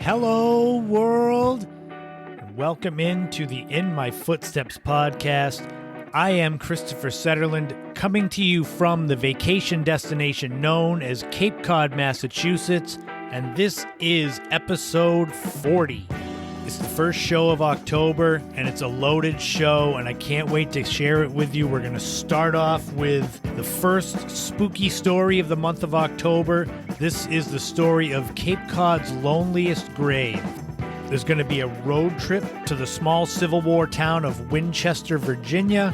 Hello, world, and welcome into the In My Footsteps podcast. I am Christopher Setterland, coming to you from the vacation destination known as Cape Cod, Massachusetts, and this is episode 40. It's the first show of October, and it's a loaded show, and I can't wait to share it with you. We're going to start off with the first spooky story of the month of October. This is the story of Cape Cod's loneliest grave. There's going to be a road trip to the small Civil War town of Winchester, Virginia.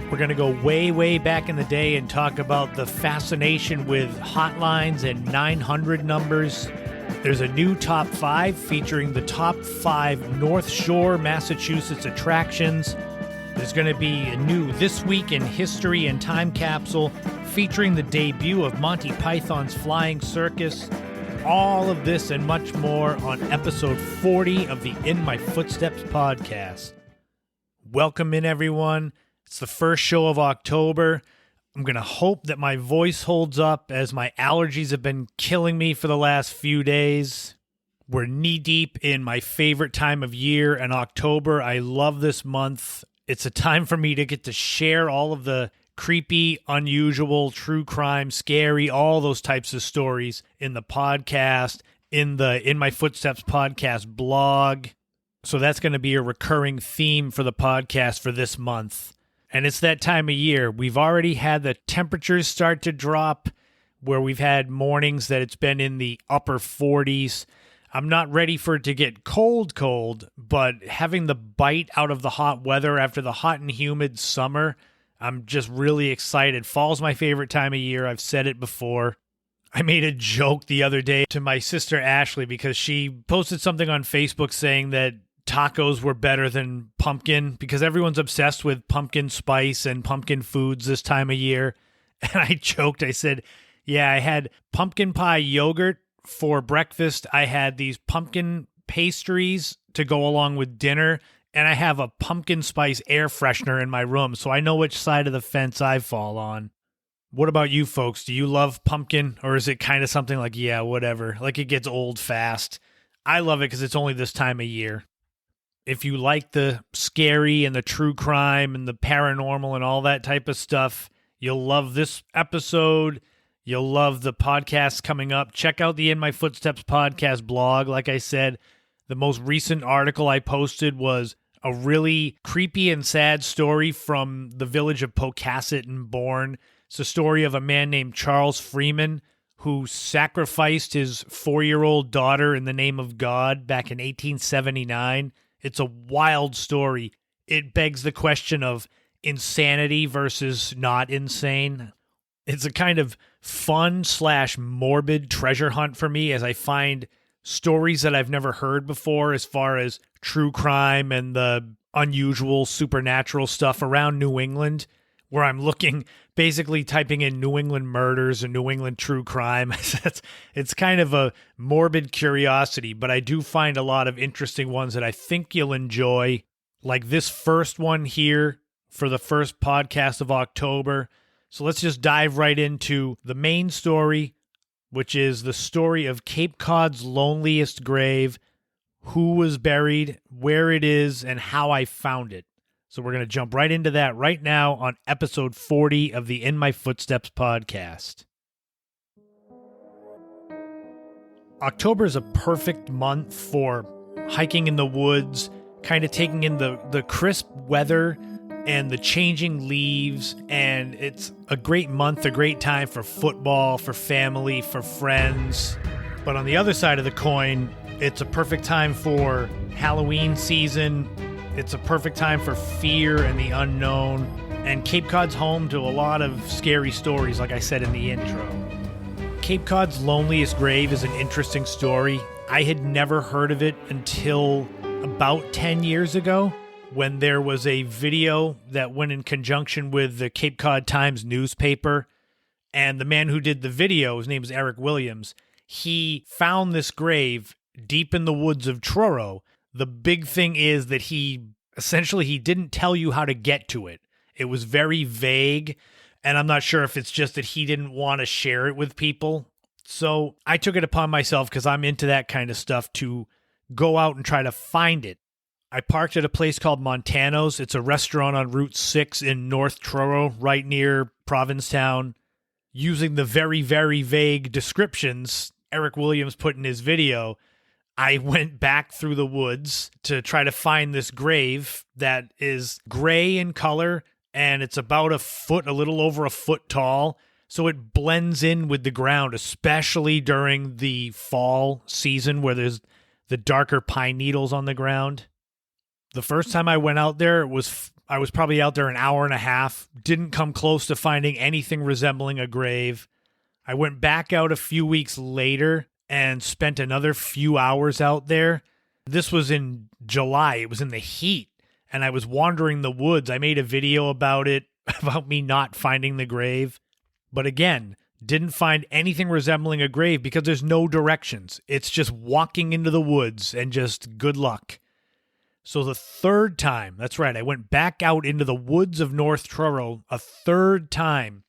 We're going to go way, way back in the day and talk about the fascination with hotlines and 900 numbers. There's a new top 5 featuring the top 5 North Shore, Massachusetts attractions. There's going to be a new This Week in History and Time Capsule featuring the debut of Monty Python's Flying Circus. All of this and much more on episode 40 of the In My Footsteps podcast. Welcome in, everyone. It's the first show of October. I'm going to hope that my voice holds up as my allergies have been killing me for the last few days. We're knee-deep in my favorite time of year in October. I love this month. It's a time for me to get to share all of the creepy, unusual, true crime, scary, all those types of stories in the podcast, in the In My Footsteps podcast blog. So that's going to be a recurring theme for the podcast for this month. And it's that time of year. We've already had the temperatures start to drop, where we've had mornings that it's been in the upper 40s. I'm not ready for it to get cold, but having the bite out of the hot weather after the hot and humid summer, I'm just really excited. Fall's my favorite time of year. I've said it before. I made a joke the other day to my sister Ashley because she posted something on Facebook saying that tacos were better than pumpkin because everyone's obsessed with pumpkin spice and pumpkin foods this time of year. And I joked, I said, yeah, I had pumpkin pie yogurt for breakfast. I had these pumpkin pastries to go along with dinner. And I have a pumpkin spice air freshener in my room. So I know which side of the fence I fall on. What about you folks? Do you love pumpkin? Or is it kind of something like, yeah, whatever, like it gets old fast? I love it because it's only this time of year. If you like the scary and the true crime and the paranormal and all that type of stuff, you'll love this episode. You'll love the podcasts coming up. Check out the In My Footsteps podcast blog. Like I said, the most recent article I posted was a really creepy and sad story from the village of Pocasset and Bourne. It's a story of a man named Charles Freeman who sacrificed his 4-year-old daughter in the name of God back in 1879. It's a wild story. It begs the question of insanity versus not insane. It's a kind of fun/morbid treasure hunt for me as I find stories that I've never heard before as far as true crime and the unusual supernatural stuff around New England, where I'm looking, basically typing in New England murders and New England true crime. It's kind of a morbid curiosity, but I do find a lot of interesting ones that I think you'll enjoy, like this first one here for the first podcast of October. So let's just dive right into the main story, which is the story of Cape Cod's loneliest grave, who was buried, where it is, and how I found it. So we're going to jump right into that right now on episode 40 of the In My Footsteps podcast. October is a perfect month for hiking in the woods, kind of taking in the crisp weather and the changing leaves, and it's a great month, a great time for football, for family, for friends. But on the other side of the coin, it's a perfect time for Halloween season. It's a perfect time for fear and the unknown. And Cape Cod's home to a lot of scary stories, like I said in the intro. Cape Cod's loneliest grave is an interesting story. I had never heard of it until about 10 years ago, when there was a video that went in conjunction with the Cape Cod Times newspaper. And the man who did the video, his name is Eric Williams, he found this grave deep in the woods of Truro. The big thing is that he didn't tell you how to get to it. It was very vague, and I'm not sure if it's just that he didn't want to share it with people. So I took it upon myself, because I'm into that kind of stuff, to go out and try to find it. I parked at a place called Montano's. It's a restaurant on Route 6 in North Truro, right near Provincetown. Using the very, very vague descriptions Eric Williams put in his video, I went back through the woods to try to find this grave that is gray in color, and it's about a little over a foot tall. So it blends in with the ground, especially during the fall season where there's the darker pine needles on the ground. The first time I went out there, I was probably out there an hour and a half, didn't come close to finding anything resembling a grave. I went back out a few weeks later and spent another few hours out there. This was in July. It was in the heat, and I was wandering the woods. I made a video about it, about me not finding the grave. But again, didn't find anything resembling a grave because there's no directions. It's just walking into the woods and just good luck. So the third time, that's right, I went back out into the woods of North Truro a third time,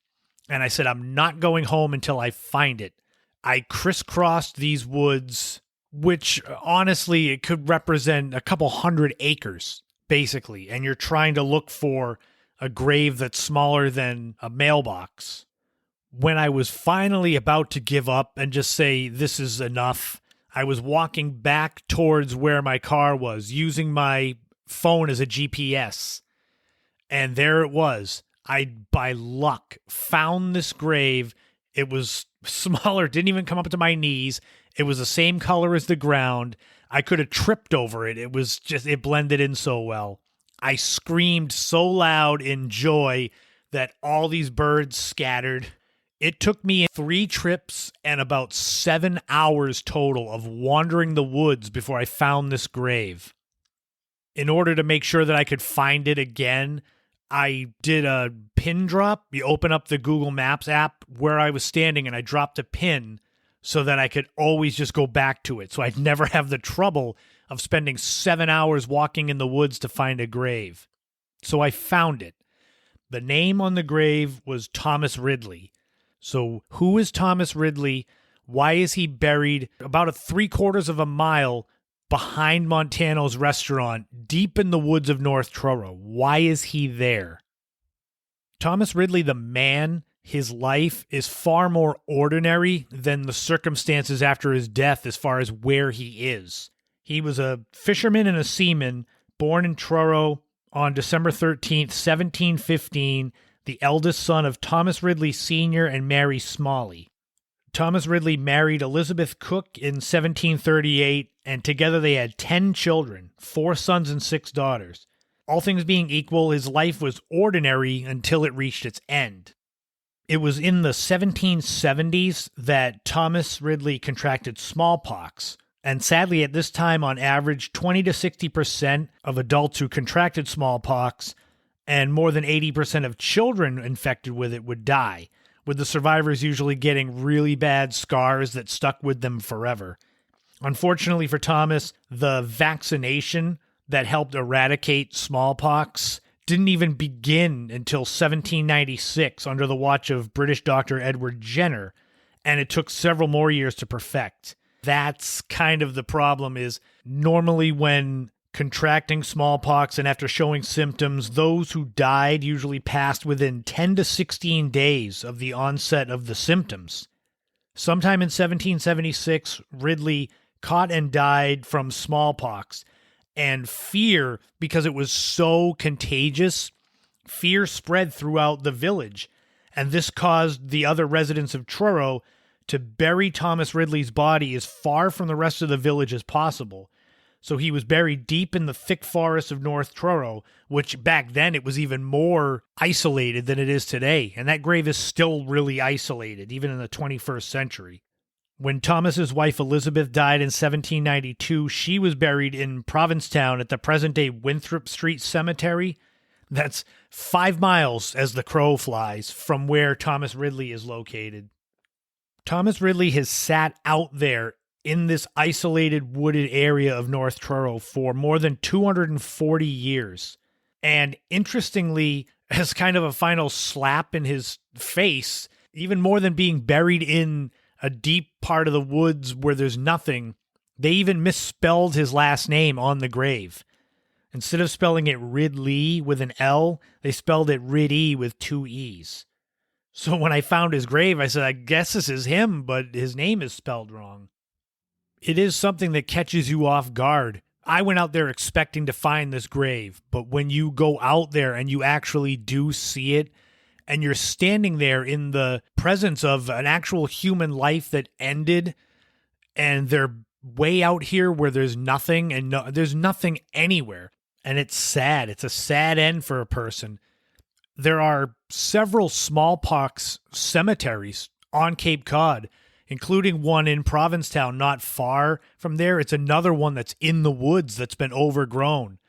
and I said, I'm not going home until I find it. I crisscrossed these woods, which honestly, it could represent a couple 100 acres, basically, and you're trying to look for a grave that's smaller than a mailbox. When I was finally about to give up and just say, this is enough, I was walking back towards where my car was, using my phone as a GPS. And there it was. I, by luck, found this grave. It was smaller, didn't even come up to my knees. It was the same color as the ground. I could have tripped over it. It blended in so well. I screamed so loud in joy that all these birds scattered. It took me 3 trips and about 7 hours total of wandering the woods before I found this grave. In order to make sure that I could find it again, I did a pin drop. You open up the Google Maps app where I was standing and I dropped a pin so that I could always just go back to it. So I'd never have the trouble of spending 7 hours walking in the woods to find a grave. So I found it. The name on the grave was Thomas Ridley. So who is Thomas Ridley? Why is he buried about 3/4 of a mile behind Montano's restaurant, deep in the woods of North Truro? Why is he there? Thomas Ridley, the man, his life is far more ordinary than the circumstances after his death as far as where he is. He was a fisherman and a seaman, born in Truro on December 13th, 1715, the eldest son of Thomas Ridley Sr. and Mary Smalley. Thomas Ridley married Elizabeth Cook in 1738, and together they had 10 children, 4 sons and 6 daughters. All things being equal, his life was ordinary until it reached its end. It was in the 1770s that Thomas Ridley contracted smallpox, and sadly at this time, on average, 20 to 60% of adults who contracted smallpox and more than 80% of children infected with it would die, with the survivors usually getting really bad scars that stuck with them forever. Unfortunately for Thomas, the vaccination that helped eradicate smallpox didn't even begin until 1796 under the watch of British doctor Edward Jenner, and it took several more years to perfect. That's kind of the problem, is normally when contracting smallpox and after showing symptoms, those who died usually passed within 10 to 16 days of the onset of the symptoms. Sometime in 1776, Ridley caught and died from smallpox, and fear, because it was so contagious, fear spread throughout the village, and this caused the other residents of Truro to bury Thomas Ridley's body as far from the rest of the village as possible. So he was buried deep in the thick forests of North Truro, which back then it was even more isolated than it is today. And that grave is still really isolated, even in the 21st century. When Thomas's wife Elizabeth died in 1792, she was buried in Provincetown at the present-day Winthrop Street Cemetery. That's 5 miles as the crow flies from where Thomas Ridley is located. Thomas Ridley has sat out there in this isolated wooded area of North Truro for more than 240 years. And interestingly, as kind of a final slap in his face, even more than being buried in a deep part of the woods where there's nothing, They even misspelled his last name on the grave. Instead of spelling it Ridley with an L, they spelled it Riddy with 2 E's. So when I found his grave, I said, I guess this is him, but his name is spelled wrong. It is something that catches you off guard. I went out there expecting to find this grave, but when you go out there and you actually do see it, and you're standing there in the presence of an actual human life that ended, and they're way out here where there's nothing, and there's nothing anywhere, and it's sad. It's a sad end for a person. There are several smallpox cemeteries on Cape Cod, including one in Provincetown not far from there. It's another one that's in the woods that's been overgrown.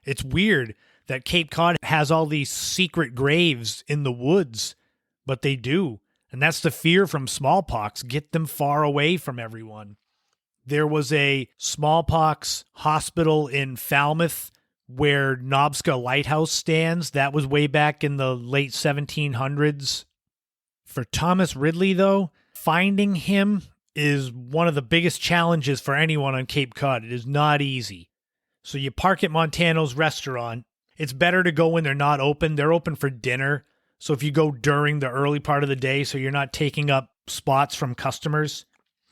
It's weird that Cape Cod has all these secret graves in the woods, but they do. And that's the fear from smallpox. Get them far away from everyone. There was a smallpox hospital in Falmouth where Nobska Lighthouse stands. That was way back in the late 1700s. For Thomas Ridley, though, finding him is one of the biggest challenges for anyone on Cape Cod. It is not easy. So you park at Montano's restaurant. It's better to go when they're not open. They're open for dinner. So if you go during the early part of the day, so you're not taking up spots from customers.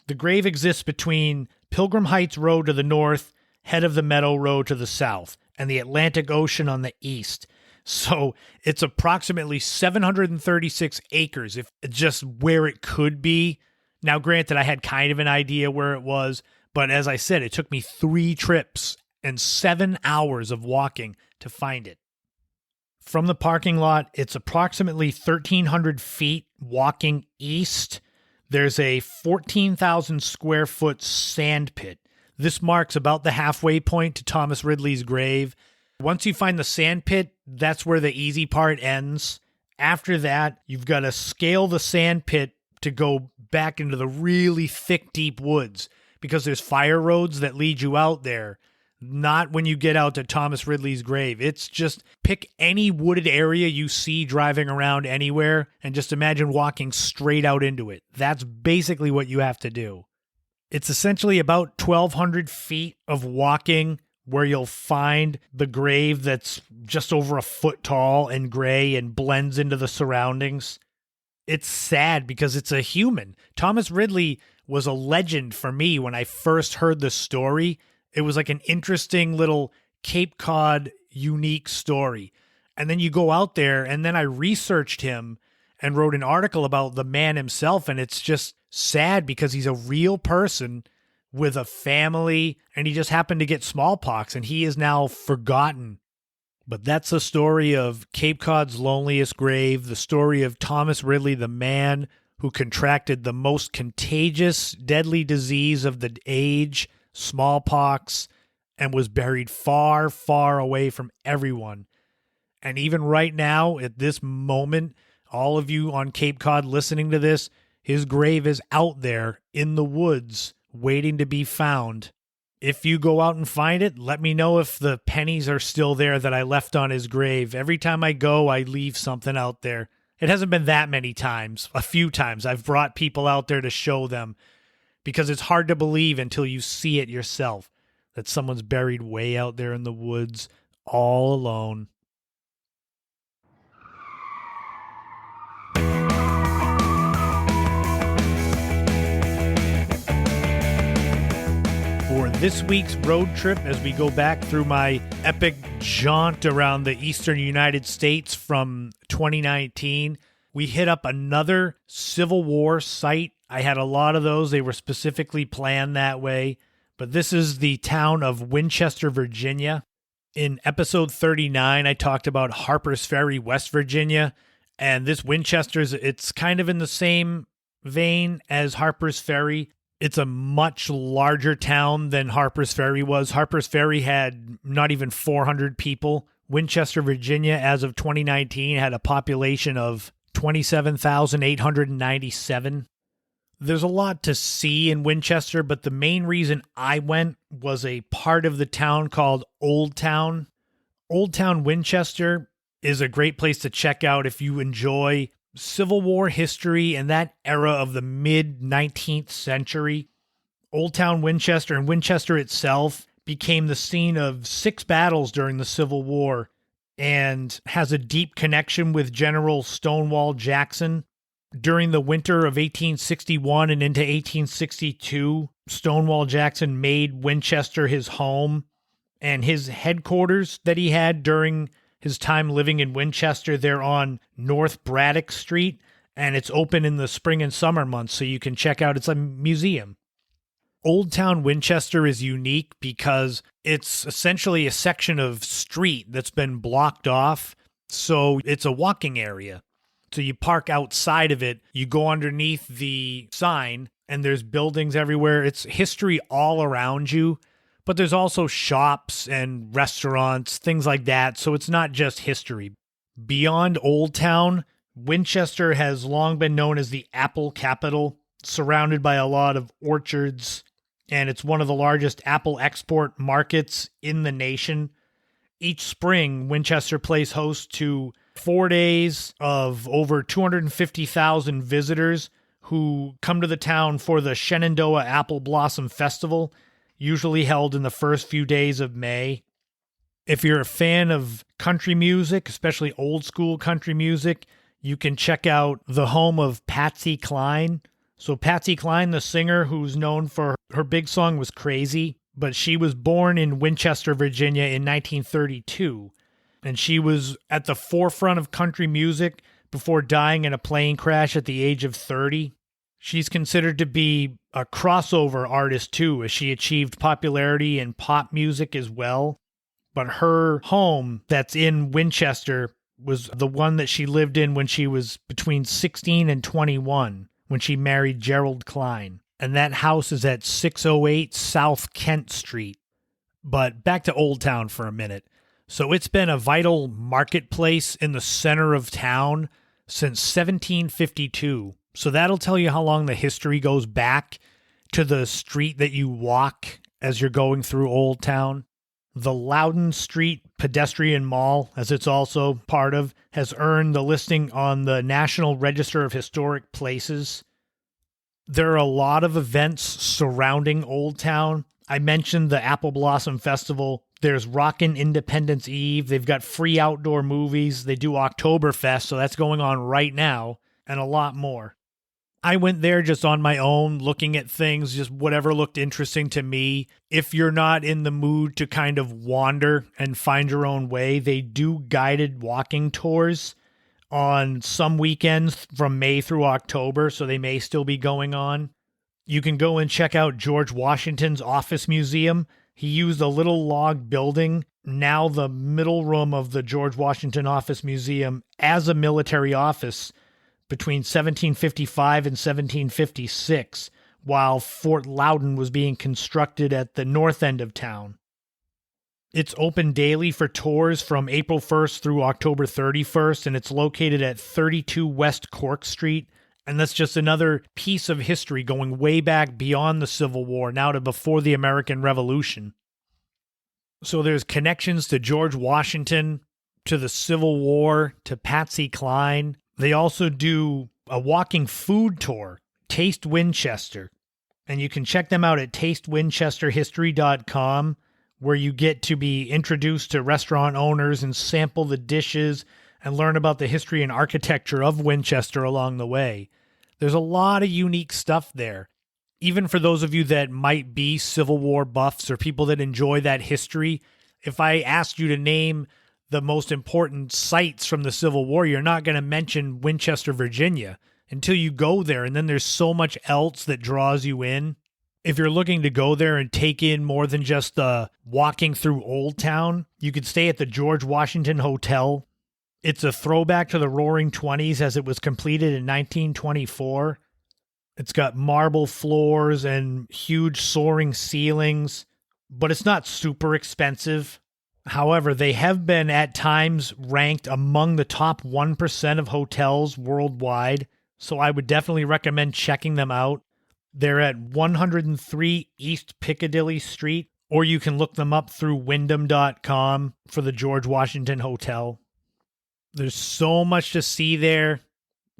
The grave exists between Pilgrim Heights Road to the north, Head of the Meadow Road to the south, and the Atlantic Ocean on the east. So it's approximately 736 acres, if just where it could be. Now, granted, I had kind of an idea where it was, but as I said, it took me 3 trips and 7 hours of walking to find it. From the parking lot, it's approximately 1,300 feet walking east. There's a 14,000 square foot sand pit. This marks about the halfway point to Thomas Ridley's grave. Once you find the sand pit, that's where the easy part ends. After that, you've got to scale the sand pit to go back into the really thick, deep woods because there's fire roads that lead you out there. Not when you get out to Thomas Ridley's grave. It's just pick any wooded area you see driving around anywhere and just imagine walking straight out into it. That's basically what you have to do. It's essentially about 1,200 feet of walking where you'll find the grave that's just over a foot tall and gray and blends into the surroundings. It's sad because it's a human. Thomas Ridley was a legend for me when I first heard the story. It was like an interesting little Cape Cod unique story. And then you go out there, and then I researched him and wrote an article about the man himself, and it's just sad because he's a real person with a family, and he just happened to get smallpox, and he is now forgotten. But that's the story of Cape Cod's loneliest grave, the story of Thomas Ridley, the man who contracted the most contagious, deadly disease of the age, smallpox, and was buried far, far away from everyone. And even right now, at this moment, all of you on Cape Cod listening to this, his grave is out there in the woods waiting to be found. If you go out and find it, let me know if the pennies are still there that I left on his grave. Every time I go, I leave something out there. It hasn't been that many times. A few times I've brought people out there to show them, because it's hard to believe until you see it yourself that someone's buried way out there in the woods all alone. For this week's road trip, as we go back through my epic jaunt around the eastern United States from 2019, we hit up another Civil War site. I had a lot of those. They were specifically planned that way. But this is the town of Winchester, Virginia. In episode 39, I talked about Harper's Ferry, West Virginia. And this Winchester's, it's kind of in the same vein as Harper's Ferry. It's a much larger town than Harper's Ferry was. Harper's Ferry had not even 400 people. Winchester, Virginia, as of 2019, had a population of 27,897. There's a lot to see in Winchester, but the main reason I went was a part of the town called Old Town. Old Town Winchester is a great place to check out if you enjoy Civil War history and that era of the mid-19th century. Old Town Winchester and Winchester itself became the scene of 6 battles during the Civil War and has a deep connection with General Stonewall Jackson. During the winter of 1861 and into 1862, Stonewall Jackson made Winchester his home, and his headquarters that he had during his time living in Winchester, they're on North Braddock Street, and it's open in the spring and summer months, so you can check out. It's a museum. Old Town Winchester is unique because it's essentially a section of street that's been blocked off, so it's a walking area. So you park outside of it, you go underneath the sign, and there's buildings everywhere. It's history all around you, but there's also shops and restaurants, things like that, so it's not just history. Beyond Old Town, Winchester has long been known as the apple capital, surrounded by a lot of orchards, and it's one of the largest apple export markets in the nation. Each spring, Winchester plays host to 4 days of over 250,000 visitors who come to the town for the Shenandoah Apple Blossom Festival, usually held in the first few days of May. If you're a fan of country music, especially old school country music, you can check out the home of Patsy Cline. So Patsy Cline, the singer who's known for her big song was Crazy, but she was born in Winchester, Virginia in 1932, and she was at the forefront of country music before dying in a plane crash at the age of 30. She's considered to be a crossover artist too, as she achieved popularity in pop music as well. But her home that's in Winchester was the one that she lived in when she was between 16 and 21, when she married Gerald Klein. And that house is at 608 South Kent Street. But back to Old Town for a minute. So it's been a vital marketplace in the center of town since 1752. So that'll tell you how long the history goes back to the street that you walk as you're going through Old Town. The Loudon Street Pedestrian Mall, as it's also part of, has earned the listing on the National Register of Historic Places. There are a lot of events surrounding Old Town. I mentioned the Apple Blossom Festival. There's Rockin' Independence Eve. They've got free outdoor movies. They do Oktoberfest, so that's going on right now, and a lot more. I went there just on my own, looking at things, just whatever looked interesting to me. If you're not in the mood to kind of wander and find your own way, they do guided walking tours on some weekends from May through October, so they may still be going on. You can go and check out George Washington's office museum. He used a little log building, now the middle room of the George Washington Office Museum, as a military office between 1755 and 1756, while Fort Loudon was being constructed at the north end of town. It's open daily for tours from April 1st through October 31st, and it's located at 32 West Cork Street. And that's just another piece of history going way back beyond the Civil War, now to before the American Revolution. So there's connections to George Washington, to the Civil War, to Patsy Cline. They also do a walking food tour, Taste Winchester. And you can check them out at tastewinchesterhistory.com, where you get to be introduced to restaurant owners and sample the dishes and learn about the history and architecture of Winchester along the way. There's a lot of unique stuff there. Even for those of you that might be Civil War buffs or people that enjoy that history, if I asked you to name the most important sites from the Civil War, you're not going to mention Winchester, Virginia until you go there. And then there's so much else that draws you in. If you're looking to go there and take in more than just the walking through Old Town, you could stay at the George Washington Hotel. It's a throwback to the Roaring Twenties as it was completed in 1924. It's got marble floors and huge soaring ceilings, but it's not super expensive. However, they have been at times ranked among the top 1% of hotels worldwide, so I would definitely recommend checking them out. They're at 103 East Piccadilly Street, or you can look them up through Wyndham.com for the George Washington Hotel. There's so much to see there,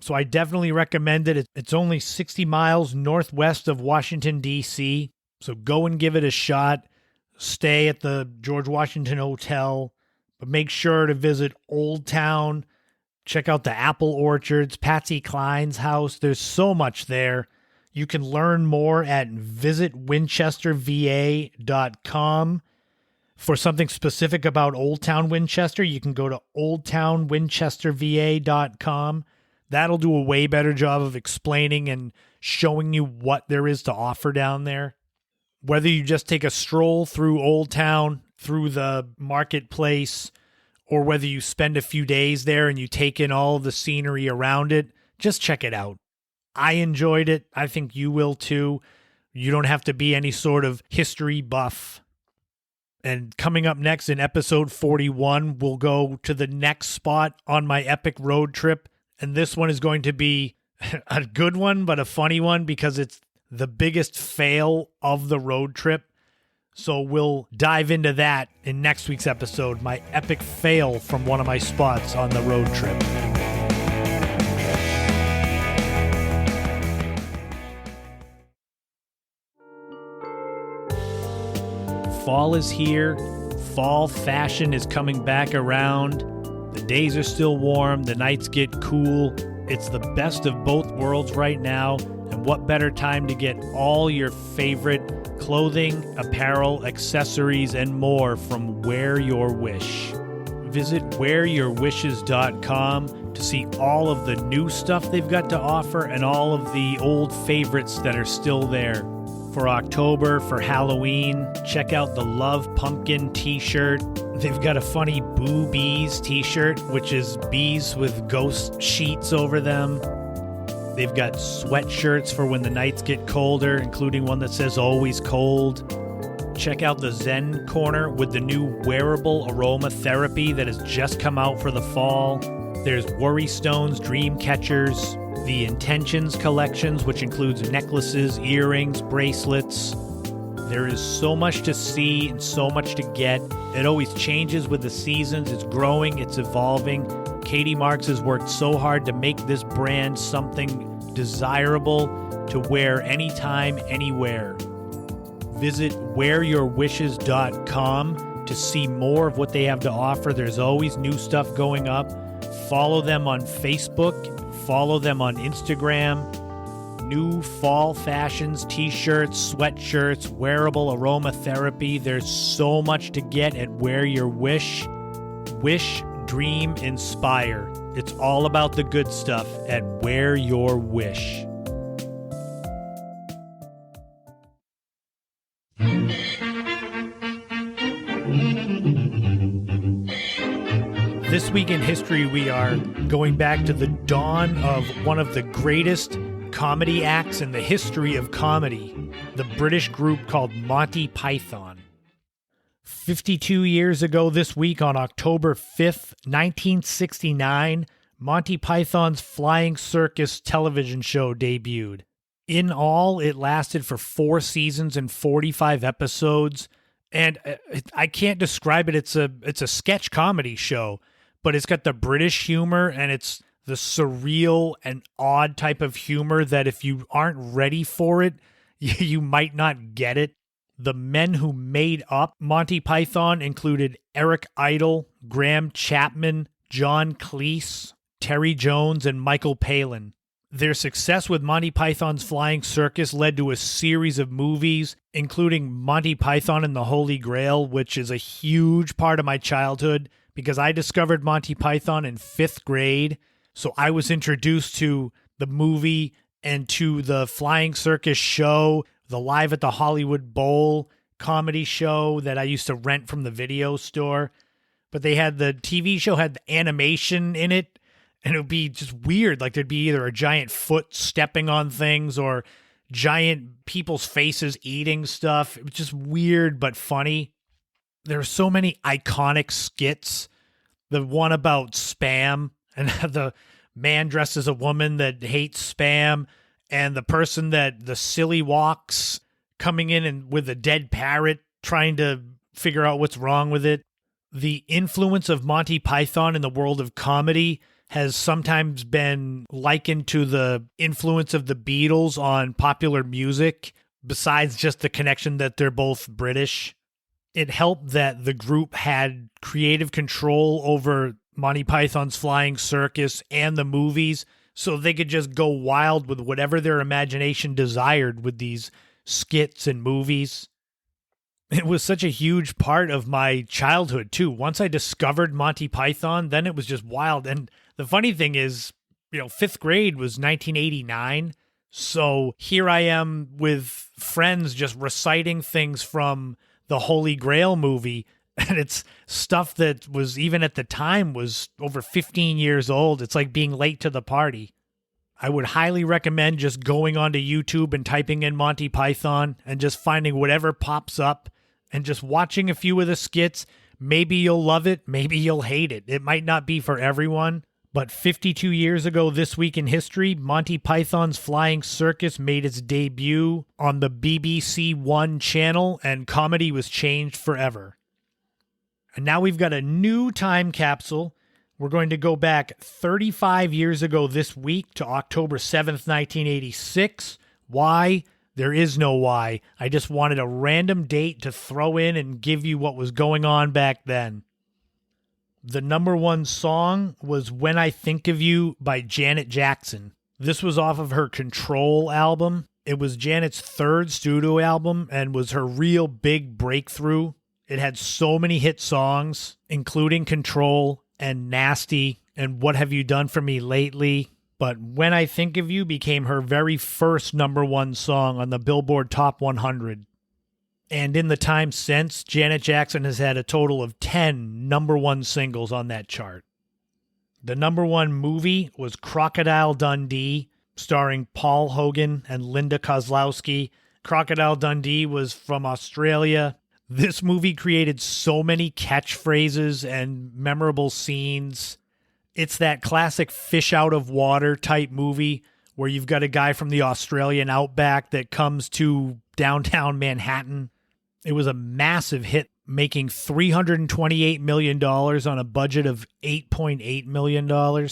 so I definitely recommend it. It's only 60 miles northwest of Washington, D.C., So go and give it a shot. Stay at the George Washington Hotel, but make sure to visit Old Town. Check out the apple orchards, Patsy Cline's house. There's so much there. You can learn more at visitwinchesterva.com. For something specific about Old Town Winchester, you can go to oldtownwinchesterva.com. That'll do a way better job of explaining and showing you what there is to offer down there. Whether you just take a stroll through Old Town, through the marketplace, or whether you spend a few days there and you take in all of the scenery around it, just check it out. I enjoyed it. I think you will too. You don't have to be any sort of history buff. And coming up next in episode 41, we'll go to the next spot on my epic road trip. And this one is going to be a good one, but a funny one because it's the biggest fail of the road trip. So we'll dive into that in next week's episode, my epic fail from one of my spots on the road trip. Fall is here. Fall fashion is coming back around. The days are still warm. The nights get cool. It's the best of both worlds right now. And what better time to get all your favorite clothing, apparel, accessories, and more from Wear Your Wish. Visit wearyourwishes.com to see all of the new stuff they've got to offer and all of the old favorites that are still there. For October, for Halloween, check out the Love Pumpkin t-shirt. They've got a funny Boo Bees t-shirt, which is bees with ghost sheets over them. They've got sweatshirts for when the nights get colder, including one that says always cold. Check out the Zen Corner with the new wearable aromatherapy that has just come out for the fall. There's Worry Stones Dream Catchers, the Intentions collections, which includes necklaces, earrings, bracelets. There is so much to see and so much to get. It always changes with the seasons. It's growing, it's evolving. Katie Marks has worked so hard to make this brand something desirable to wear anytime, anywhere. Visit wearyourwishes.com to see more of what they have to offer. There's always new stuff going up. Follow them on Facebook. Follow them on Instagram. New fall fashions, t-shirts, sweatshirts, wearable aromatherapy. There's so much to get at Wear Your Wish. Wish, dream, inspire. It's all about the good stuff at Wear Your Wish. This week in history, we are going back to the dawn of one of the greatest comedy acts in the history of comedy, the British group called Monty Python. 52 years ago this week, on October 5th, 1969, Monty Python's Flying Circus television show debuted. In all, it lasted for 4 seasons and 45 episodes, and I can't describe it. It's a sketch comedy show, but it's got the British humor, and it's the surreal and odd type of humor that if you aren't ready for it, you might not get it. The men who made up Monty Python included Eric Idle, Graham Chapman, John Cleese, Terry Jones, and Michael Palin. Their success with Monty Python's Flying Circus led to a series of movies, including Monty Python and the Holy Grail, which is a huge part of my childhood because I discovered Monty Python in 5th grade. So I was introduced to the movie and to the Flying Circus show, the Live at the Hollywood Bowl comedy show that I used to rent from the video store. But they had the TV show had the animation in it, and it would be just weird. Like there'd be either a giant foot stepping on things or giant people's faces eating stuff. It was just weird but funny. There are so many iconic skits. The one about Spam and the man dressed as a woman that hates Spam, and the person that the silly walks coming in and with a dead parrot trying to figure out what's wrong with it. The influence of Monty Python in the world of comedy has sometimes been likened to the influence of the Beatles on popular music. besides just the connection that they're both British. It helped that the group had creative control over Monty Python's Flying Circus and the movies, so they could just go wild with whatever their imagination desired with these skits and movies. It was such a huge part of my childhood, too. Once I discovered Monty Python, then it was just wild. And the funny thing is, fifth grade was 1989. So here I am with friends just reciting things from the Holy Grail movie. And it's stuff that was, even at the time, was over 15 years old. It's like being late to the party. I would highly recommend just going onto YouTube and typing in Monty Python and just finding whatever pops up and just watching a few of the skits. Maybe you'll love it. Maybe you'll hate it. It might not be for everyone. But 52 years ago this week in history, Monty Python's Flying Circus made its debut on the BBC One channel, and comedy was changed forever. And now we've got a new time capsule. We're going to go back 35 years ago this week to October 7th, 1986. Why? There is no why. I just wanted a random date to throw in and give you what was going on back then. The number one song was When I Think of You by Janet Jackson. This was off of her Control album. It was Janet's third studio album and was her real big breakthrough. It had so many hit songs, including Control and Nasty and What Have You Done For Me Lately. But When I Think of You became her very first number one song on the Billboard Top 100. And in the time since, Janet Jackson has had a total of 10 number one singles on that chart. The number one movie was Crocodile Dundee, starring Paul Hogan and Linda Kozlowski. Crocodile Dundee was from Australia. This movie created so many catchphrases and memorable scenes. It's that classic fish out of water type movie where you've got a guy from the Australian outback that comes to downtown Manhattan. It was a massive hit, making $328 million on a budget of $8.8 million.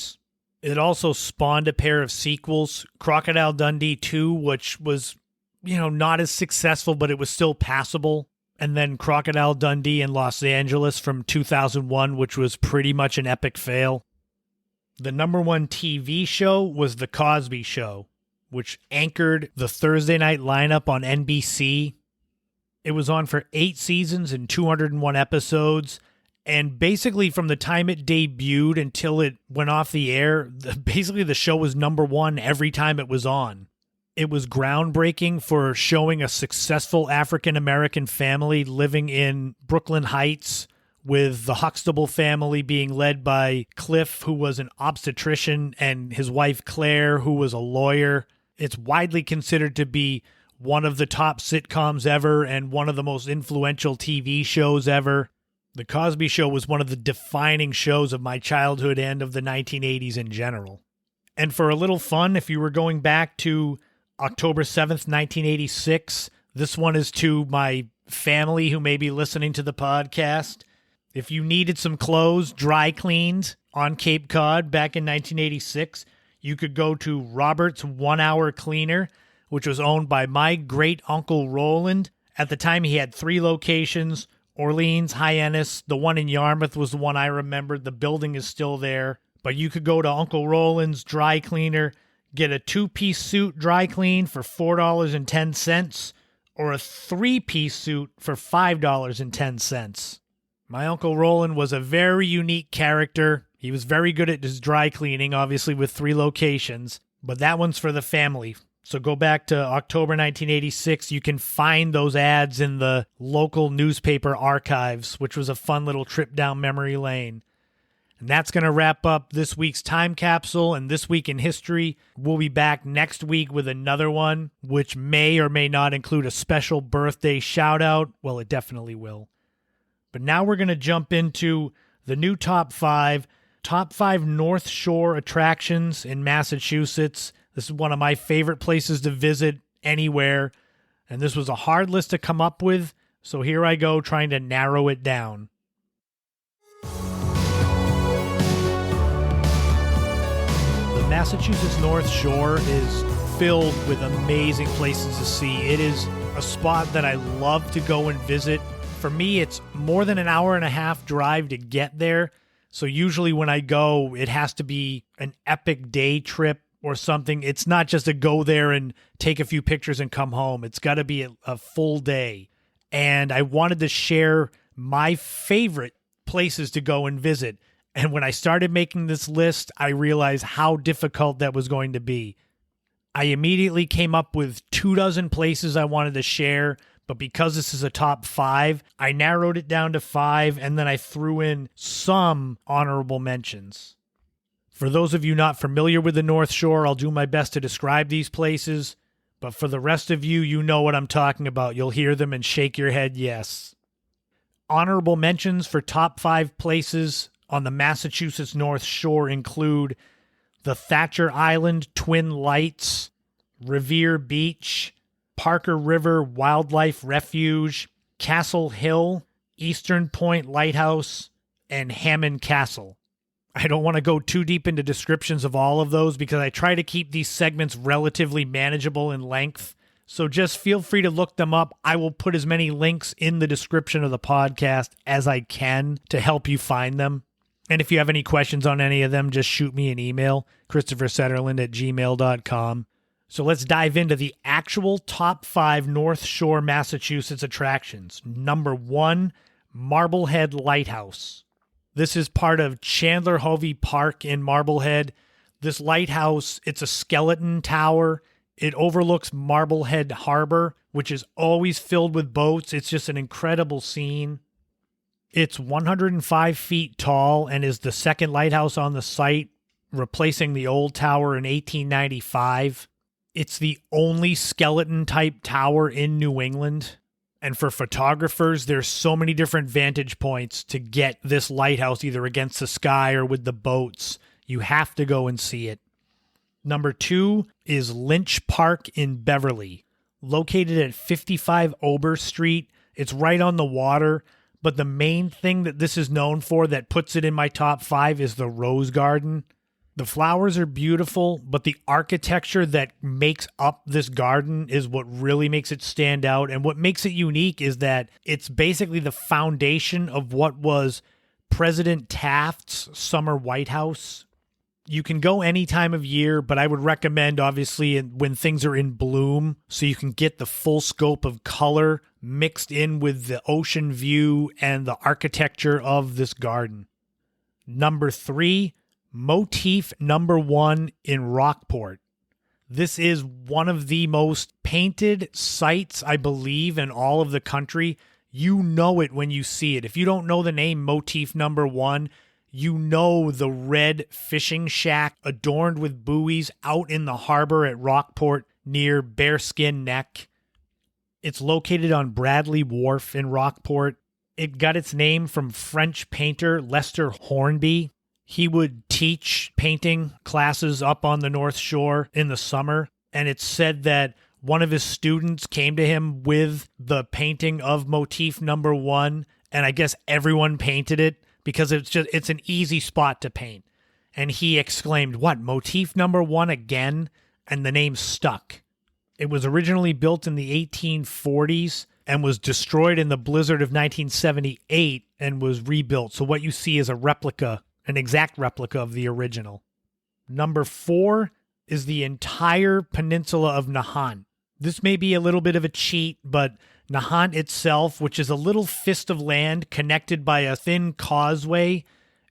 It also spawned a pair of sequels, Crocodile Dundee 2, which was, not as successful, but it was still passable. And then Crocodile Dundee in Los Angeles from 2001, which was pretty much an epic fail. The number one TV show was The Cosby Show, which anchored the Thursday night lineup on NBC. It was on for 8 seasons and 201 episodes. And basically from the time it debuted until it went off the air, basically the show was number one every time it was on. It was groundbreaking for showing a successful African-American family living in Brooklyn Heights, with the Huxtable family being led by Cliff, who was an obstetrician, and his wife Claire, who was a lawyer. It's widely considered to be one of the top sitcoms ever and one of the most influential TV shows ever. The Cosby Show was one of the defining shows of my childhood and of the 1980s in general. And for a little fun, if you were going back to October 7th, 1986, this one is to my family who may be listening to the podcast. If you needed some clothes dry cleaned on Cape Cod back in 1986, you could go to Robert's 1 Hour Cleaner, which was owned by my great-uncle Roland. At the time, he had 3 locations, Orleans, Hyannis. The one in Yarmouth was the one I remembered. The building is still there. But you could go to Uncle Roland's Dry Cleaner, get a 2-piece suit dry clean for $4.10, or a 3-piece suit for $5.10. My Uncle Roland was a very unique character. He was very good at his dry cleaning, obviously with 3 locations, but that one's for the family. So go back to October 1986. You can find those ads in the local newspaper archives, which was a fun little trip down memory lane. And that's going to wrap up this week's time capsule and This Week in History. We'll be back next week with another one, which may or may not include a special birthday shout out. Well, it definitely will. But now we're going to jump into the new top 5 North Shore attractions in Massachusetts. This is one of my favorite places to visit anywhere, and this was a hard list to come up with, so here I go trying to narrow it down. The Massachusetts North Shore is filled with amazing places to see. It is a spot that I love to go and visit. For me, it's more than an hour and a half drive to get there. So usually when I go, it has to be an epic day trip or something. It's not just a go there and take a few pictures and come home. It's got to be a full day. And I wanted to share my favorite places to go and visit. And when I started making this list, I realized how difficult that was going to be. I immediately came up with 24 places I wanted to share, but because this is a top 5, I narrowed it down to 5, and then I threw in some honorable mentions. For those of you not familiar with the North Shore, I'll do my best to describe these places, but for the rest of you, you know what I'm talking about. You'll hear them and shake your head yes. Honorable mentions for top 5 places on the Massachusetts North Shore include the Thatcher Island Twin Lights, Revere Beach, Parker River Wildlife Refuge, Castle Hill, Eastern Point Lighthouse, and Hammond Castle. I don't want to go too deep into descriptions of all of those because I try to keep these segments relatively manageable in length. So just feel free to look them up. I will put as many links in the description of the podcast as I can to help you find them. And if you have any questions on any of them, just shoot me an email, christophersetterland@gmail.com. So let's dive into the actual top 5 North Shore, Massachusetts attractions. Number 1, Marblehead Lighthouse. This is part of Chandler Hovey Park in Marblehead. This lighthouse, it's a skeleton tower. It overlooks Marblehead Harbor, which is always filled with boats. It's just an incredible scene. It's 105 feet tall and is the second lighthouse on the site, replacing the old tower in 1895. It's the only skeleton-type tower in New England. And for photographers, there's so many different vantage points to get this lighthouse either against the sky or with the boats. You have to go and see it. Number 2 is Lynch Park in Beverly. Located at 55 Ober Street, it's right on the water. But the main thing that this is known for that puts it in my top 5 is the Rose Garden. The flowers are beautiful, but the architecture that makes up this garden is what really makes it stand out. And what makes it unique is that it's basically the foundation of what was President Taft's summer White House. You can go any time of year, but I would recommend, obviously, when things are in bloom, so you can get the full scope of color mixed in with the ocean view and the architecture of this garden. Number 3, Motif Number 1 in Rockport. This is one of the most painted sites, I believe, in all of the country. You know it when you see it. If you don't know the name Motif Number 1, you know the red fishing shack adorned with buoys out in the harbor at Rockport near Bearskin Neck. It's located on Bradley Wharf in Rockport. It got its name from French painter Lester Hornby. He would teach painting classes up on the North Shore in the summer, and it's said that one of his students came to him with the painting of Motif Number 1, and I guess everyone painted it because it's an easy spot to paint. And he exclaimed, "What, Motif Number 1 again?" And the name stuck. It was originally built in the 1840s and was destroyed in the blizzard of 1978 and was rebuilt. So what you see is a replica, an exact replica of the original. Number 4 is the entire peninsula of Nahant. This may be a little bit of a cheat, but Nahant itself, which is a little fist of land connected by a thin causeway,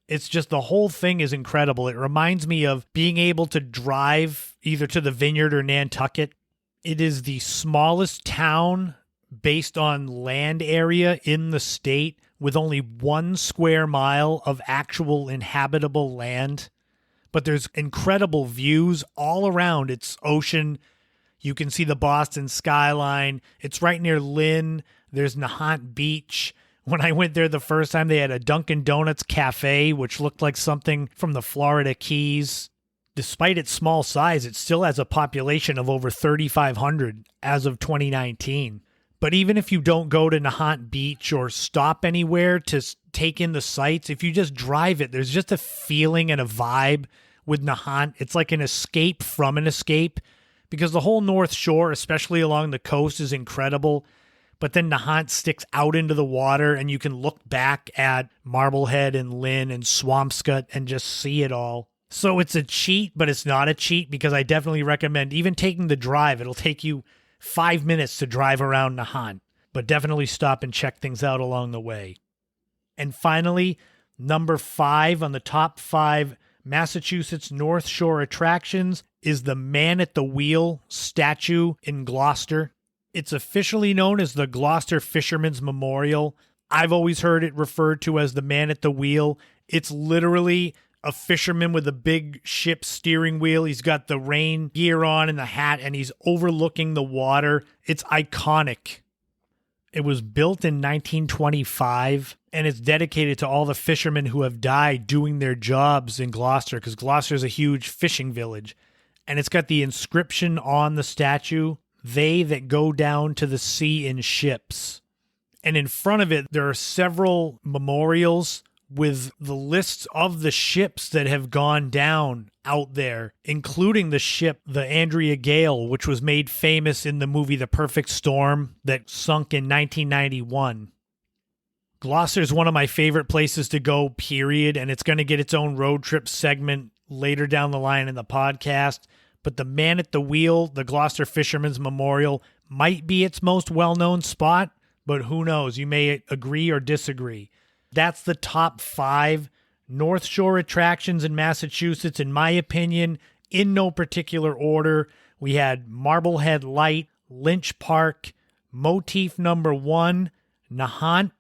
it's just the whole thing is incredible. It reminds me of being able to drive either to the Vineyard or Nantucket. It is the smallest town based on land area in the state with only 1 square mile of actual inhabitable land. But there's incredible views all around. It's ocean. You can see the Boston skyline. It's right near Lynn. There's Nahant Beach. When I went there the first time, they had a Dunkin' Donuts cafe, which looked like something from the Florida Keys. Despite its small size, it still has a population of over 3,500 as of 2019. But even if you don't go to Nahant Beach or stop anywhere to take in the sights, if you just drive it, there's just a feeling and a vibe with Nahant. It's like an escape from an escape, because the whole North Shore, especially along the coast, is incredible. But then Nahant sticks out into the water, and you can look back at Marblehead and Lynn and Swampscott and just see it all. So it's a cheat, but it's not a cheat, because I definitely recommend even taking the drive. It'll take you 5 minutes to drive around Nahant, but definitely stop and check things out along the way. And finally, number 5 on the top 5 Massachusetts North Shore attractions is the Man at the Wheel statue in Gloucester. It's officially known as the Gloucester Fisherman's Memorial. I've always heard it referred to as the Man at the Wheel. It's literally a fisherman with a big ship steering wheel. He's got the rain gear on and the hat, and he's overlooking the water. It's iconic. It was built in 1925, and it's dedicated to all the fishermen who have died doing their jobs in Gloucester, because Gloucester is a huge fishing village. And it's got the inscription on the statue, "They that go down to the sea in ships." And in front of it, there are several memorials with the lists of the ships that have gone down out there, including the ship, the Andrea Gale, which was made famous in the movie The Perfect Storm that sunk in 1991. Gloucester is one of my favorite places to go, period, and it's going to get its own road trip segment later down the line in the podcast. But the Man at the Wheel, the Gloucester Fisherman's Memorial, might be its most well-known spot, but who knows? You may agree or disagree. That's the top 5 North Shore attractions in Massachusetts, in my opinion, in no particular order. We had Marblehead Light, Lynch Park, Motif Number 1, Nahant,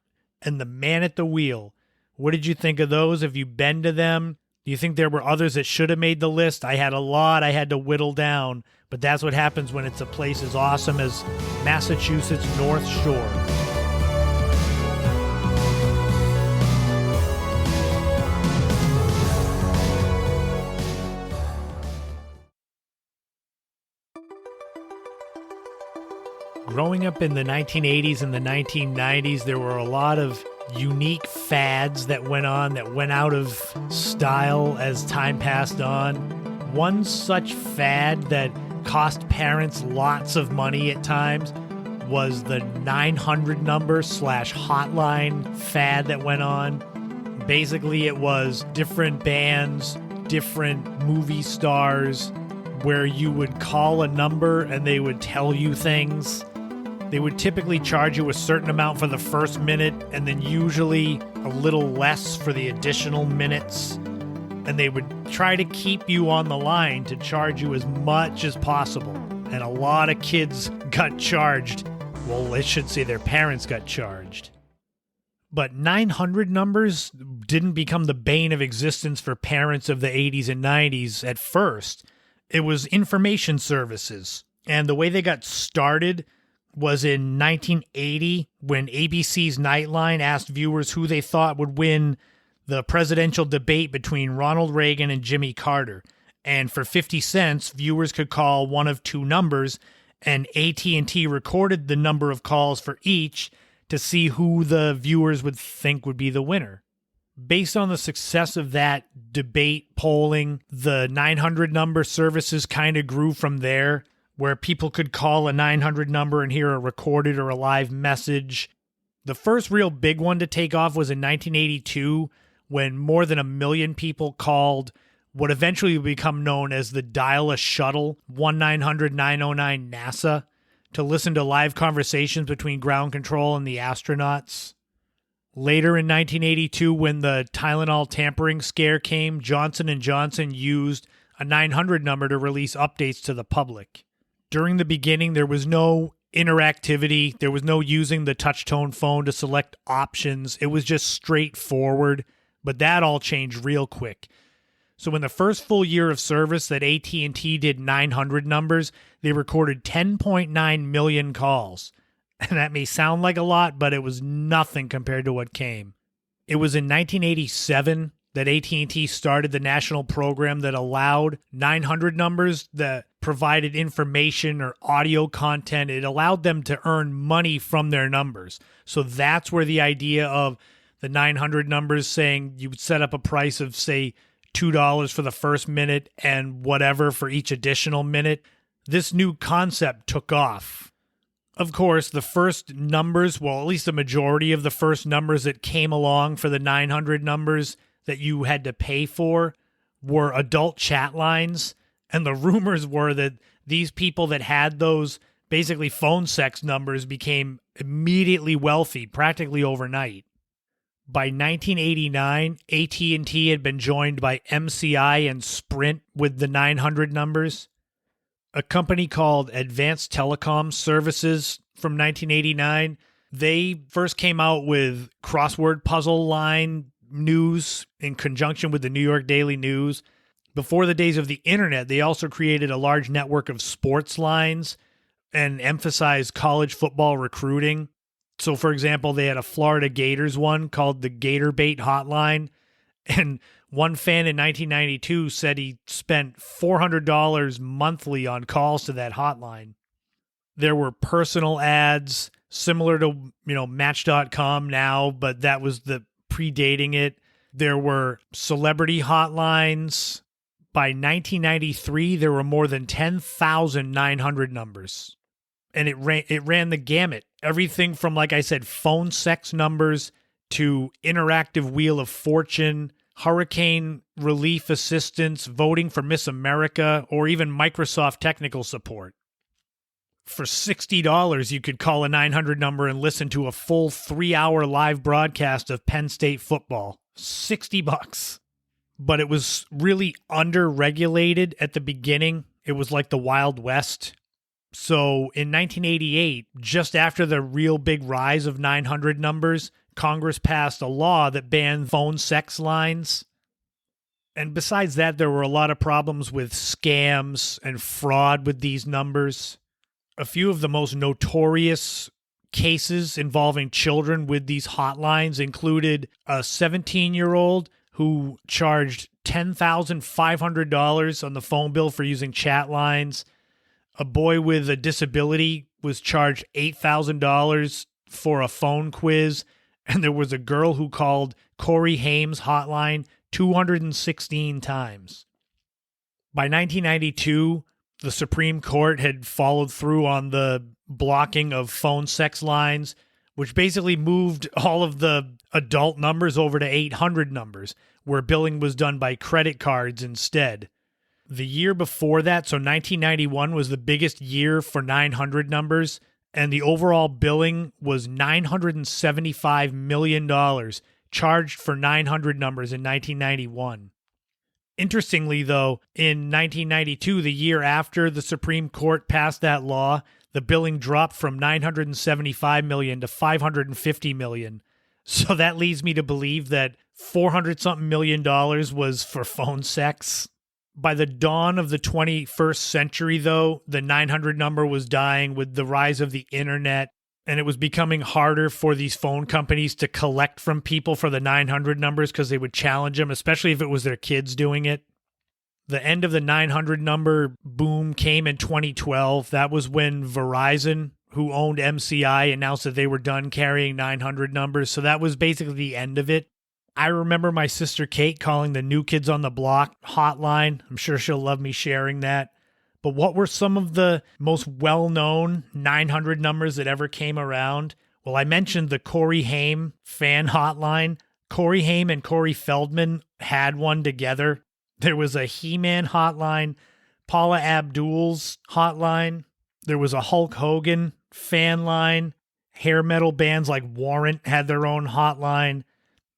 and the Man at the Wheel. What did you think of those? Have you been to them? Do you think there were others that should have made the list? I had a lot I had to whittle down, but that's what happens when it's a place as awesome as Massachusetts North Shore. Growing up in the 1980s and the 1990s, there were a lot of unique fads that went on that went out of style as time passed on. One such fad that cost parents lots of money at times was the 900 number / hotline fad that went on. Basically, it was different bands, different movie stars, where you would call a number and they would tell you things. They would typically charge you a certain amount for the first minute and then usually a little less for the additional minutes. And they would try to keep you on the line to charge you as much as possible. And a lot of kids got charged. Well, I should say their parents got charged. But 900 numbers didn't become the bane of existence for parents of the 80s and 90s at first. It was information services. And the way they got started was in 1980 when ABC's Nightline asked viewers who they thought would win the presidential debate between Ronald Reagan and Jimmy Carter. And for 50 cents, viewers could call one of 2 numbers, and AT&T recorded the number of calls for each to see who the viewers would think would be the winner. Based on the success of that debate polling, the 900 number services kind of grew from there, where people could call a 900 number and hear a recorded or a live message. The first real big one to take off was in 1982, when more than 1 million people called what eventually would become known as the Dial-A-Shuttle 1-900-909-NASA to listen to live conversations between ground control and the astronauts. Later in 1982, when the Tylenol tampering scare came, Johnson & Johnson used a 900 number to release updates to the public. During the beginning, there was no interactivity. There was no using the touch-tone phone to select options. It was just straightforward, but that all changed real quick. So in the first full year of service that AT&T did 900 numbers, they recorded 10.9 million calls. And that may sound like a lot, but it was nothing compared to what came. It was in 1987 that AT&T started the national program that allowed 900 numbers that provided information or audio content. It allowed them to earn money from their numbers. So that's where the idea of the 900 numbers saying you would set up a price of, say, $2 for the first minute and whatever for each additional minute, this new concept took off. Of course, the first numbers, well, at least the majority of the first numbers that came along for the 900 numbers that you had to pay for were adult chat lines. And the rumors were that these people that had those basically phone sex numbers became immediately wealthy, practically overnight. By 1989, AT&T had been joined by MCI and Sprint with the 900 numbers. A company called Advanced Telecom Services from 1989, they first came out with crossword puzzle line news in conjunction with the New York Daily News. Before the days of the internet, they also created a large network of sports lines and emphasized college football recruiting. So, for example, they had a Florida Gators one called the Gator Bait Hotline. And one fan in 1992 said he spent $400 monthly on calls to that hotline. There were personal ads similar to, Match.com now, but that was the predating it. There were celebrity hotlines. By 1993, there were more than 10,900 numbers. And it ran the gamut. Everything from, like I said, phone sex numbers to interactive Wheel of Fortune, hurricane relief assistance, voting for Miss America, or even Microsoft technical support. For $60, you could call a 900 number and listen to a full 3-hour live broadcast of Penn State football. $60. But it was really under-regulated at the beginning. It was like the Wild West. So in 1988, just after the real big rise of 900 numbers, Congress passed a law that banned phone sex lines. And besides that, there were a lot of problems with scams and fraud with these numbers. A few of the most notorious cases involving children with these hotlines included a 17-year-old who charged $10,500 on the phone bill for using chat lines. A boy with a disability was charged $8,000 for a phone quiz. And there was a girl who called Corey Haim's hotline 216 times. By 1992, the Supreme Court had followed through on the blocking of phone sex lines, which basically moved all of the adult numbers over to 800 numbers, where billing was done by credit cards instead. The year before that, so 1991, was the biggest year for 900 numbers, and the overall billing was $975 million charged for 900 numbers in 1991. Interestingly, though, in 1992, the year after the Supreme Court passed that law, the billing dropped from $975 million to $550 million. So that leads me to believe that $400-something million was for phone sex. By the dawn of the 21st century, though, the 900 number was dying with the rise of the internet, and it was becoming harder for these phone companies to collect from people for the 900 numbers because they would challenge them, especially if it was their kids doing it. The end of the 900 number boom came in 2012. That was when Verizon, who owned MCI, announced that they were done carrying 900 numbers. So that was basically the end of it. I remember my sister Kate calling the New Kids on the Block hotline. I'm sure she'll love me sharing that. But what were some of the most well-known 900 numbers that ever came around? Well, I mentioned the Corey Haim fan hotline. Corey Haim and Corey Feldman had one together. There was a He-Man hotline, Paula Abdul's hotline. There was a Hulk Hogan fan line. Hair metal bands like Warrant had their own hotline.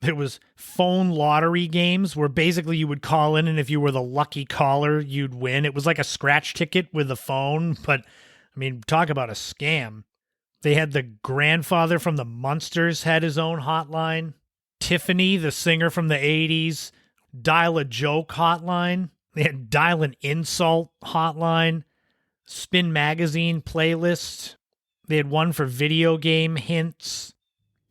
There was phone lottery games where basically you would call in, and if you were the lucky caller, you'd win. It was like a scratch ticket with a phone, but I mean, talk about a scam. They had the grandfather from the Munsters had his own hotline. Tiffany, the singer from the 80s, Dial a Joke hotline. They had Dial an Insult hotline. Spin Magazine playlist. They had one for video game hints.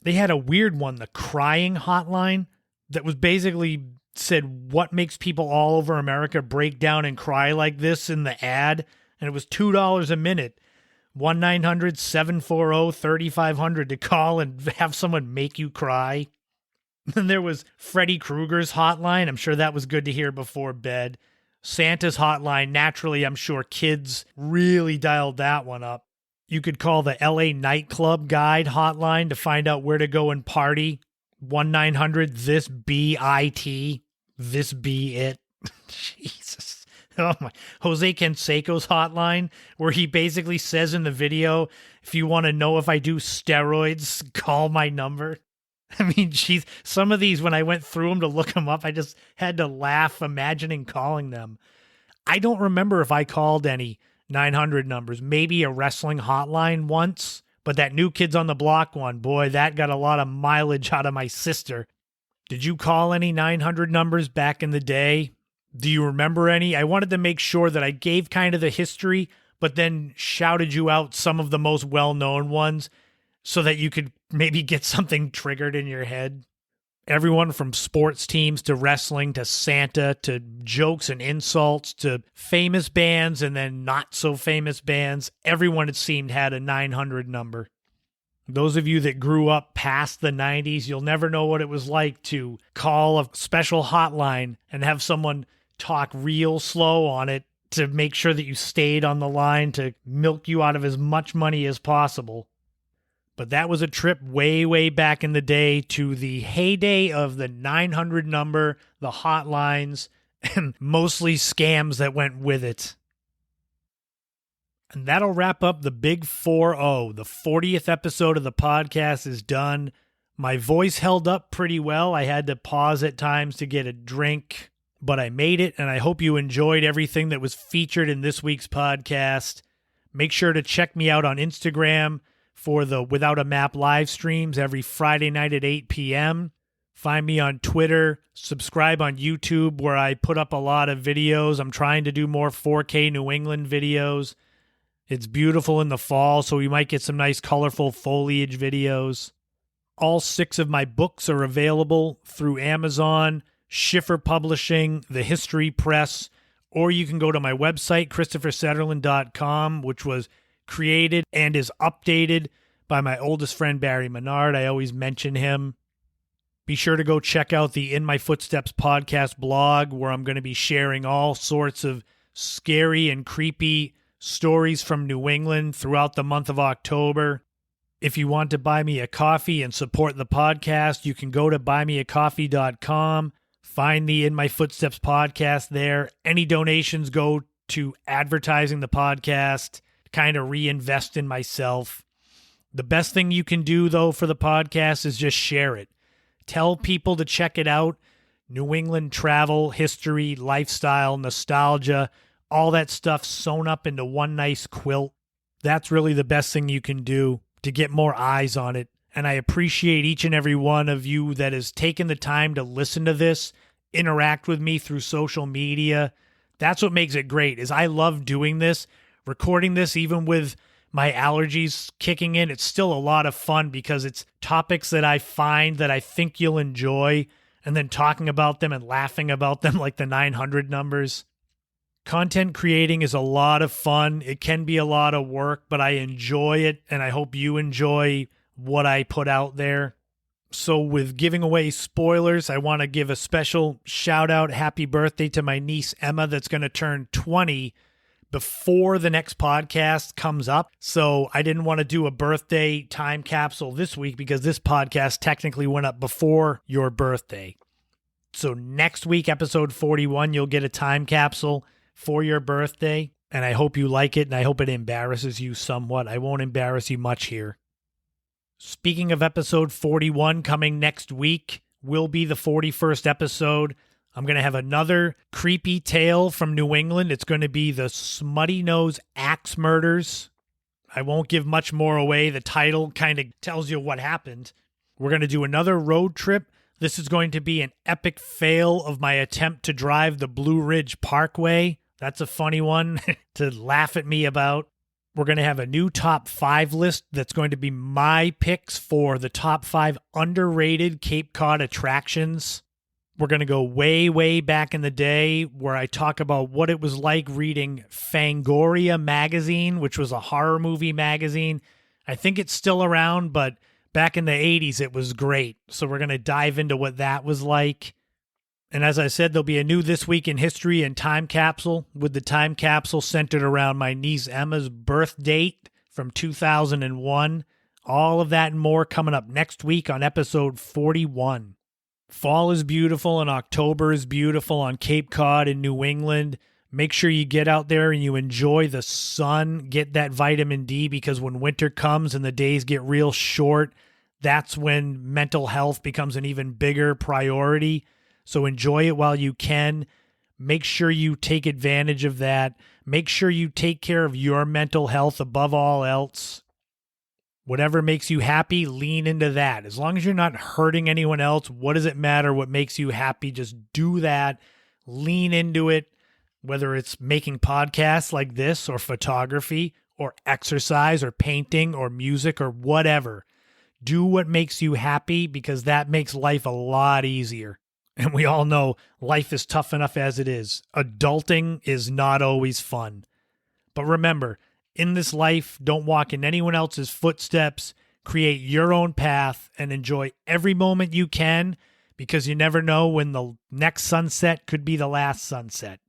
They had a weird one, the Crying hotline, that was basically said, what makes people all over America break down and cry like this in the ad? And it was $2 a minute. 1-900-740-3500 to call and have someone make you cry. Then there was Freddy Krueger's hotline. I'm sure that was good to hear before bed. Santa's hotline, naturally, I'm sure kids really dialed that one up. You could call the LA nightclub guide hotline to find out where to go and party. 1-900-THIS-BIT. This be it. Jesus. Oh my. Jose Canseco's hotline, where he basically says in the video, if you want to know if I do steroids, call my number. I mean, geez, some of these, when I went through them to look them up, I just had to laugh imagining calling them. I don't remember if I called any 900 numbers, maybe a wrestling hotline once, but that New Kids on the Block one, boy, that got a lot of mileage out of my sister. Did you call any 900 numbers back in the day? Do you remember any? I wanted to make sure that I gave kind of the history, but then shouted you out some of the most well-known ones so that you could maybe get something triggered in your head. Everyone from sports teams to wrestling to Santa to jokes and insults to famous bands and then not so famous bands. Everyone, it seemed, had a 900 number. Those of you that grew up past the 90s, you'll never know what it was like to call a special hotline and have someone talk real slow on it to make sure that you stayed on the line to milk you out of as much money as possible. But that was a trip way, way back in the day to the heyday of the 900 number, the hotlines, and mostly scams that went with it. And that'll wrap up the Big 4-0. The 40th episode of the podcast is done. My voice held up pretty well. I had to pause at times to get a drink, but I made it, and I hope you enjoyed everything that was featured in this week's podcast. Make sure to check me out on Instagram for the Without a Map live streams every Friday night at 8 p.m. Find me on Twitter. Subscribe on YouTube, where I put up a lot of videos. I'm trying to do more 4K New England videos. It's beautiful in the fall, so we might get some nice colorful foliage videos. All 6 of my books are available through Amazon, Schiffer Publishing, The History Press, or you can go to my website, ChristopherSetterland.com, which was created and is updated by my oldest friend, Barry Menard. I always mention him. Be sure to go check out the In My Footsteps podcast blog, where I'm going to be sharing all sorts of scary and creepy stories from New England throughout the month of October. If you want to buy me a coffee and support the podcast, you can go to buymeacoffee.com. Find the In My Footsteps podcast there. Any donations go to advertising the podcast, kind of reinvest in myself. The best thing you can do, though, for the podcast is just share it. Tell people to check it out. New England travel, history, lifestyle, nostalgia, all that stuff sewn up into one nice quilt. That's really the best thing you can do to get more eyes on it. And I appreciate each and every one of you that has taken the time to listen to this, interact with me through social media. That's what makes it great, is I love doing this. Recording this, even with my allergies kicking in, it's still a lot of fun because it's topics that I find that I think you'll enjoy, and then talking about them and laughing about them like the 900 numbers. Content creating is a lot of fun. It can be a lot of work, but I enjoy it, and I hope you enjoy what I put out there. So with giving away spoilers, I want to give a special shout out, happy birthday to my niece Emma that's going to turn 20 before the next podcast comes up. So I didn't want to do a birthday time capsule this week because this podcast technically went up before your birthday. So next week, episode 41, you'll get a time capsule for your birthday. And I hope you like it, and I hope it embarrasses you somewhat. I won't embarrass you much here. Speaking of episode 41, coming next week will be the 41st episode. I'm going to have another creepy tale from New England. It's going to be the Smutty Nose Axe Murders. I won't give much more away. The title kind of tells you what happened. We're going to do another road trip. This is going to be an epic fail of my attempt to drive the Blue Ridge Parkway. That's a funny one to laugh at me about. We're going to have a new top 5 list that's going to be my picks for the top 5 underrated Cape Cod attractions. We're going to go way, way back in the day where I talk about what it was like reading Fangoria magazine, which was a horror movie magazine. I think it's still around, but back in the 80s, it was great. So we're going to dive into what that was like. And as I said, there'll be a new This Week in History and time capsule, with the time capsule centered around my niece Emma's birth date from 2001. All of that and more coming up next week on episode 41. Fall is beautiful and October is beautiful on Cape Cod in New England. Make sure you get out there and you enjoy the sun, get that vitamin D, because when winter comes and the days get real short, that's when mental health becomes an even bigger priority. So enjoy it while you can. Make sure you take advantage of that. Make sure you take care of your mental health above all else. Whatever makes you happy, lean into that. As long as you're not hurting anyone else, what does it matter what makes you happy? Just do that. Lean into it, whether it's making podcasts like this or photography or exercise or painting or music or whatever. Do what makes you happy, because that makes life a lot easier. And we all know life is tough enough as it is. Adulting is not always fun. But remember, in this life, don't walk in anyone else's footsteps. Create your own path and enjoy every moment you can, because you never know when the next sunset could be the last sunset.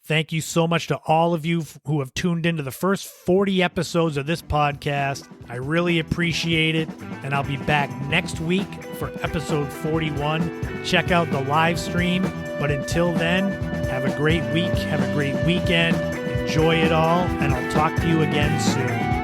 Thank you so much to all of you who have tuned into the first 40 episodes of this podcast. I really appreciate it, and I'll be back next week for episode 41. Check out the live stream, but until then, have a great week, have a great weekend, enjoy it all, and I'll talk to you again soon.